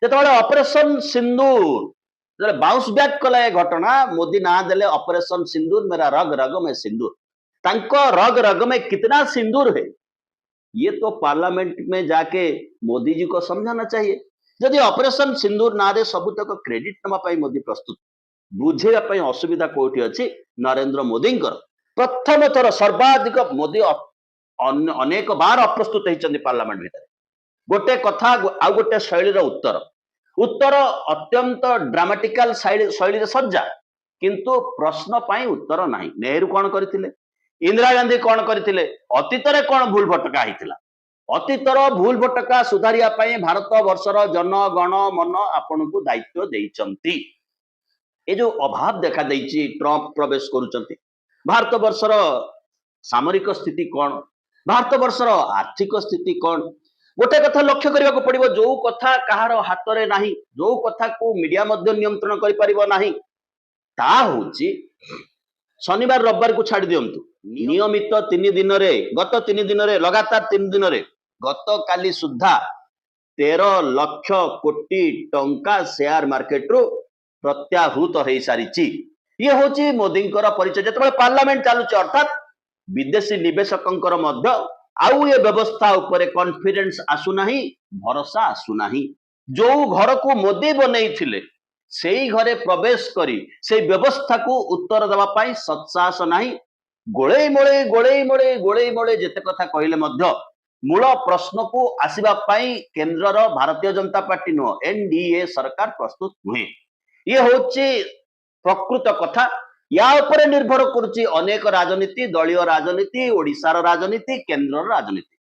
ଯେତେବେଳେ ଅପରେସନ ସିନ୍ଦୁର ଯେତେବେଳେ ବାଉନ୍ସ ବ୍ୟାକ୍ କଲା ଏ ଘଟଣା, ମୋଦି ନାଁ ଦେଲେ ऑपरेशन सिंदूर, मेरा रग रग में सिंदूर। तांको रग रग में कितना सिंदूर है, ये तो पार्लियामेंट में जाके मोदी जी को समझाना चाहिए। जदि ऑपरेशन सिंदूर ना रे सबुतक क्रेडिट नवा पाई मोदी प्रस्तुत, बुझेगा पाई असुविधा कोठी अछि नरेंद्र मोदींकर। प्रथम थर सर्वाधिक मोदी अनेक बार अप्रस्तुत होइचंदी पार्लियामेंट भितर। गोटे कथा आ गोटे शैलीर उत्तर उत्तर अत्यंत ड्रामाटिकल शैली सज्जा, किंतु प्रश्न पाई उत्तर नाही। नेहरू कौन करथिले, इंदिरा गांधी कौन करथिले, अतीतरे कौन भूल भटका हिथिला, अतीतर भूल भटका सुधारिया पाई भारत वर्षर जनगण मन आपन को दायित्व देइचंती। ए जो अभाव देखा देइची, ट्रम्प प्रवेश करूचंती, भारत वर्षर सामरिक स्थिति कौन, भारत वर्षर आर्थिक स्थिति कौन, गोटे कथा लक्ष्य करने पड़ो, जो कथा कहार हाथ में ना, जो कथा को मीडिया नियंत्रण कर शनिवार रविवार को छाड़ दिंतु। नियमित 3 दिन गत 3 दिन लगातार 3 दिन गत काली सुधा 13 लाख कोटी टंका शेयर मार्केट रु प्रत्याहृत हो सारी। ये हूँ मोदी परिचय। जो पार्लियामेंट चलुच, अर्थात विदेशी निवेशकों आउ ये व्यवस्था उपरे कॉन्फिडेंस आसुना, भरोसा आसुना। जो घर को मोदी बनई थिले से घरे प्रवेश करी से व्यवस्था को उत्तर देवा पाई सत्साहस नाही। गोळे मोळे गोळे मोळे गोळे मोळे जेते कथा कहले मध्य मूल प्रश्न को आसीबा पाई केंद्रर भारतीय जनता पार्टी नुह एनडीए सरकार प्रस्तुत नुहे। ये होची प्रकृत कथा। या उपरे निर्भर करुची अनेक राजनीति, दलीय राजनीति, ओडिशार राजनीति, केंद्र राजनीति।